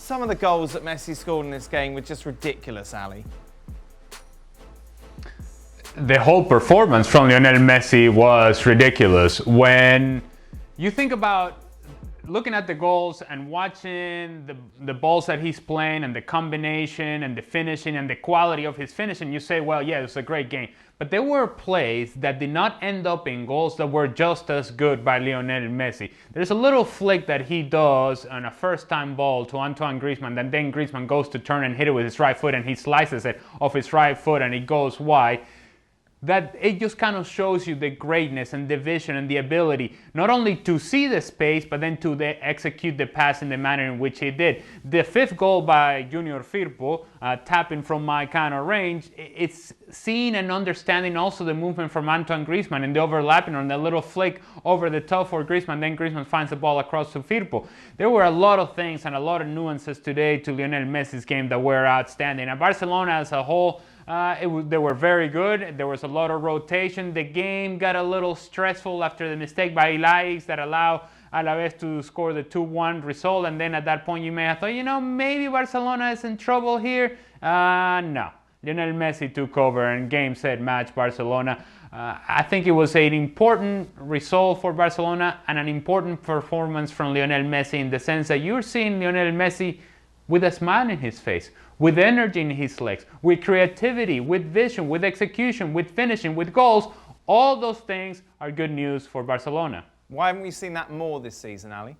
Some of the goals that Messi scored in this game were just ridiculous, Ali. The whole performance from Lionel Messi was ridiculous. When you think about looking at the goals and watching the balls that he's playing and the combination and the finishing and the quality of his finishing, you say, well, yeah, it's a great game. But there were plays that did not end up in goals that were just as good by Lionel Messi. There's a little flick that he does on a first-time ball to Antoine Griezmann, and then Griezmann goes to turn and hit it with his right foot, and he slices it off his right foot and it goes wide. That it just kind of shows you the greatness and the vision and the ability not only to see the space but then to execute the pass in the manner in which he did. The fifth goal by Junior Firpo, tapping from my kind of range, it's seeing and understanding also the movement from Antoine Griezmann and the overlapping on the little flick over the top for Griezmann, then Griezmann finds the ball across to Firpo. There were a lot of things and a lot of nuances today to Lionel Messi's game that were outstanding. And Barcelona as a whole, they were very good. There was a lot of rotation. The game got a little stressful after the mistake by Alaves that allowed Alaves to score the 2-1 result. And then at that point you may have thought, maybe Barcelona is in trouble here. No. Lionel Messi took over and game, set, match Barcelona. I think it was an important result for Barcelona and an important performance from Lionel Messi in the sense that you're seeing Lionel Messi with a smile in his face, with energy in his legs, with creativity, with vision, with execution, with finishing, with goals. All those things are good news for Barcelona. Why haven't we seen that more this season, Ali?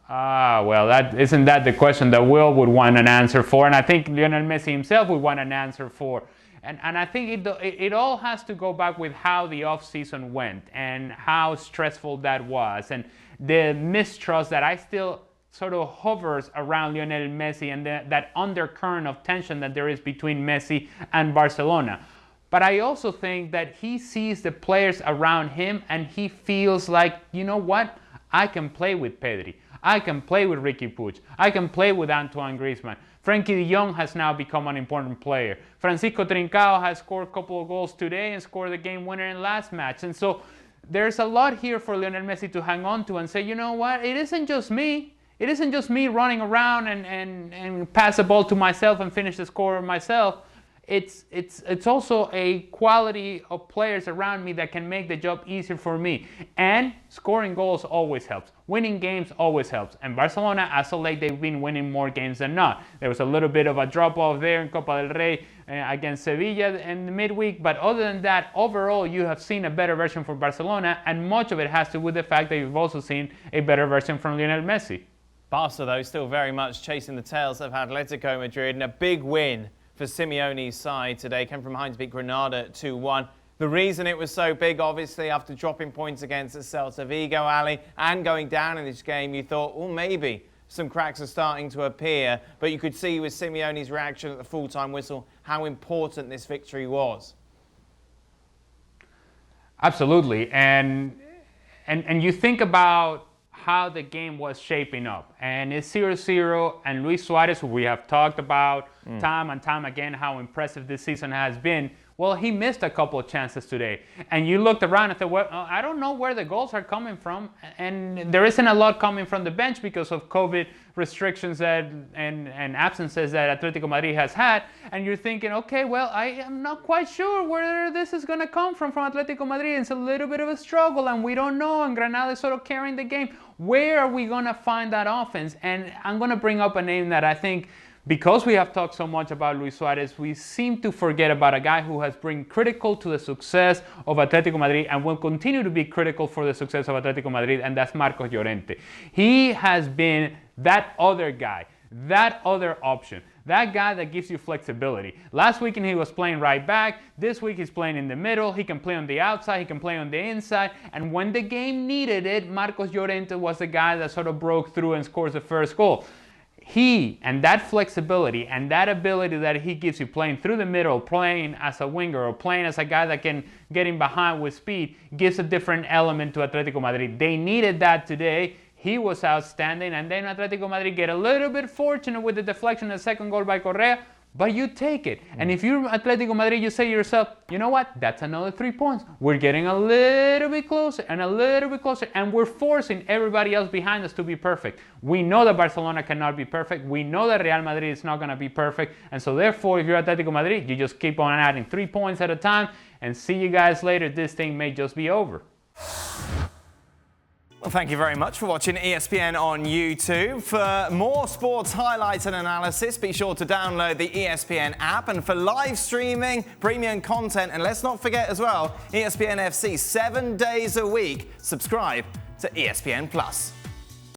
Well, isn't that the question that Will would want an answer for? And I think Lionel Messi himself would want an answer for. And I think it all has to go back with how the off-season went and how stressful that was and the mistrust that I still sort of hovers around Lionel Messi and that undercurrent of tension that there is between Messi and Barcelona. But I also think that he sees the players around him and he feels like, you know what? I can play with Pedri. I can play with Ricky Puig. I can play with Antoine Griezmann. Frankie de Jong has now become an important player. Francisco Trincao has scored a couple of goals today and scored the game winner in last match. And so there's a lot here for Lionel Messi to hang on to and say, you know what? It isn't just me. It isn't just me running around and pass the ball to myself and finish the score myself. It's also a quality of players around me that can make the job easier for me. And scoring goals always helps. Winning games always helps. And Barcelona, as of late, they've been winning more games than not. There was a little bit of a drop-off there in Copa del Rey against Sevilla in the midweek. But other than that, overall, you have seen a better version for Barcelona. And much of it has to do with the fact that you've also seen a better version from Lionel Messi. Barca, though, still very much chasing the tails of Atletico Madrid, and a big win for Simeone's side today. Came from behind to beat Granada 2-1. The reason it was so big, obviously, after dropping points against the Celta Vigo, Ali, and going down in this game, you thought, well, maybe some cracks are starting to appear. But you could see with Simeone's reaction at the full-time whistle how important this victory was. Absolutely. And you think about how the game was shaping up. And it's 0-0, and Luis Suarez, who we have talked about time and time again how impressive this season has been, well, he missed a couple of chances today. And you looked around and thought, well, I don't know where the goals are coming from. And there isn't a lot coming from the bench because of COVID restrictions and absences that Atletico Madrid has had. And you're thinking, okay, well, I am not quite sure where this is going to come from Atletico Madrid. It's a little bit of a struggle, and we don't know. And Granada is sort of carrying the game. Where are we going to find that offense? And I'm going to bring up a name that I think, because we have talked so much about Luis Suarez, we seem to forget about a guy who has been critical to the success of Atletico Madrid and will continue to be critical for the success of Atletico Madrid, and that's Marcos Llorente. He has been that other guy, that other option, that guy that gives you flexibility. Last weekend he was playing right back. This week he's playing in the middle. He can play on the outside. He can play on the inside. And when the game needed it, Marcos Llorente was the guy that sort of broke through and scores the first goal. He and that flexibility and that ability that he gives you playing through the middle, playing as a winger or playing as a guy that can get in behind with speed, gives a different element to Atletico Madrid. They needed that today. He was outstanding, and then Atletico Madrid get a little bit fortunate with the deflection of the second goal by Correa, but you take it. And if you're Atletico Madrid, you say to yourself, you know what? That's another 3 points. We're getting a little bit closer and a little bit closer, and we're forcing everybody else behind us to be perfect. We know that Barcelona cannot be perfect. We know that Real Madrid is not going to be perfect. And so therefore, if you're Atletico Madrid, you just keep on adding 3 points at a time, and see you guys later. This thing may just be over. Well, thank you very much for watching ESPN on YouTube. For more sports highlights and analysis, be sure to download the ESPN app. And for live streaming, premium content, and let's not forget as well, ESPN FC 7 days a week. Subscribe to ESPN Plus.